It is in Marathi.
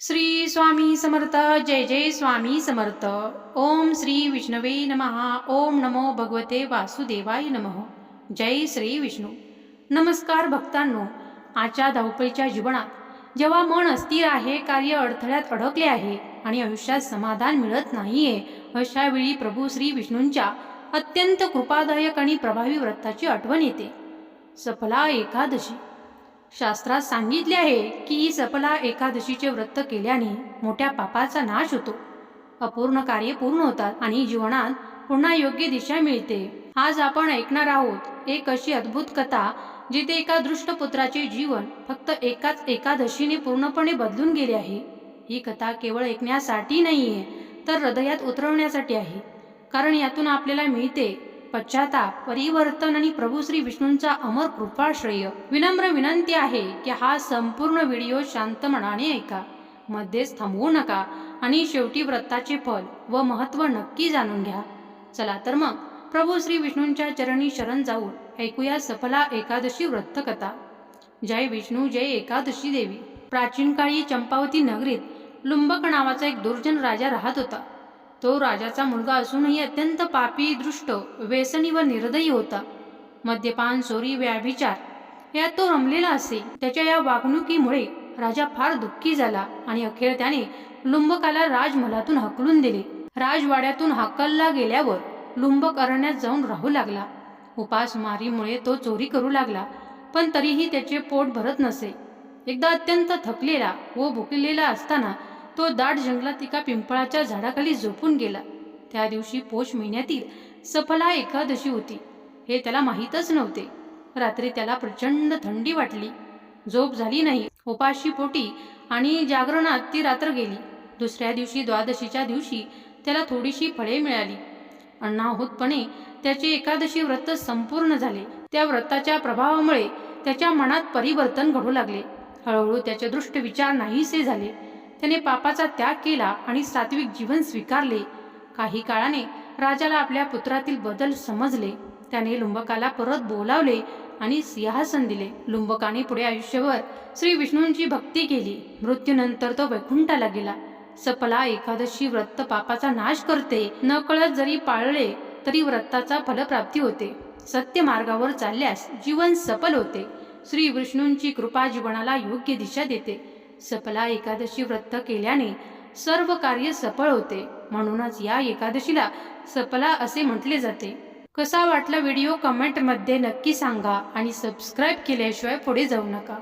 श्री स्वामी समर्थ। जय जय स्वामी समर्थ। ओम श्री विष्णवे नमः। ओम नमो भगवते वासुदेवाय नमः। जय श्री विष्णू। नमस्कार भक्तांनो, आजच्या धावपळीच्या जीवनात जेव्हा मन अस्थिर आहे, कार्य अडथळ्यात अडकले आहे आणि आयुष्यात समाधान मिळत नाहीये, अशा वेळी प्रभू श्री विष्णूंच्या अत्यंत कृपादायक आणि प्रभावी व्रताची आठवण येते, सफला एकादशी। शास्त्रात सांगितले आहे की सफला एकादशीचे व्रत केल्याने मोठ्या पापाचा नाश होतो, अपूर्ण कार्य पूर्ण होतात आणि जीवनात पुन्हा योग्य दिशा मिळते। आज आपण ऐकणार आहोत एक अशी अद्भुत कथा जिथे एका दृष्ट पुत्राचे जीवन फक्त एकाच एकादशीने पूर्णपणे बदलून गेले आहे। ही कथा केवळ ऐकण्यासाठी नाहीये, तर हृदयात उतरवण्यासाठी आहे, कारण यातून आपल्याला मिळते पश्चाताप, परिवर्तन आणि प्रभू श्री विष्णूंचा अमर कृपाश्रय। विनम्र विनंती आहे की हा संपूर्ण व्हिडिओ शांत मनाने ऐका, मध्येच थांबवू नका आणि शेवटी व्रताचे फल व महत्त्व नक्की जाणून घ्या। चला तर मग प्रभू श्री विष्णूंच्या चरणी शरण जाऊन ऐकूया सफला एकादशी व्रत कथा। जय विष्णू, जय एकादशी देवी। प्राचीन काळी चंपावती नगरीत लुंबक नावाचा एक दुर्जन राजा राहत होता। तो राजाचा मुलगा असूनही अत्यंत पापी, दृष्ट, व्यसनी व निर्दयी होता। मद्यपान, चोरी, व्याभिचार यात तो रमलेला असे। त्याच्या या वागणुकीमुळे राजा फार दुःखी झाला आणि अखेर त्याने लुंबकाला राजमहालातून हाकलून दिले। राजवाड्यातून हाकलला गेल्यावर लुंबक अरण्यात जाऊन राहू लागला। उपासमारीमुळे तो चोरी करू लागला, पण तरीही त्याचे पोट भरत नसे। एकदा अत्यंत थकलेला व भुकेलेला असताना तो दाट जंगलात एका पिंपळाच्या झाडाखाली झोपून गेला। त्या दिवशी पौष महिन्यातील सफला एकादशी होती, हे त्याला माहीतच नव्हते। रात्री त्याला प्रचंड थंडी वाटली, झोप झाली नाही। उपाशी पोटी आणि जागरणात ती रात्र गेली। दुसऱ्या दिवशी द्वादशीच्या दिवशी त्याला थोडीशी फळे मिळाली। अनाहूतपणे त्याचे एकादशी व्रत संपूर्ण झाले। त्या व्रताच्या प्रभावामुळे त्याच्या मनात परिवर्तन घडू लागले। हळूहळू त्याचे दृष्ट विचार नाहीसे झाले। त्याने पापाचा त्याग केला आणि सात्विक जीवन स्वीकारले। काही काळाने राजाला आपल्या पुत्रातील बदल समजले। त्याने लुंबकाला परत बोलावले आणि सिंहासन दिले। लुंबकाने पुढे आयुष्यभर श्री विष्णूंची भक्ती केली। मृत्यूनंतर तो वैकुंठाला गेला। सफला एकादशी व्रत पापाचा नाश करते। नकळत जरी पाळले तरी व्रताचा फलप्राप्ती होते। सत्य मार्गावर चालल्यास जीवन सफल होते। श्री विष्णूंची कृपा जीवनाला योग्य दिशा देते। सफला एकादशी व्रत केल्याने सर्व कार्य सफळ होते, म्हणूनच या एकादशीला सफला असे म्हटले जाते। कसा वाटला व्हिडिओ कमेंटमध्ये नक्की सांगा आणि सबस्क्राईब केल्याशिवाय पुढे जाऊ नका।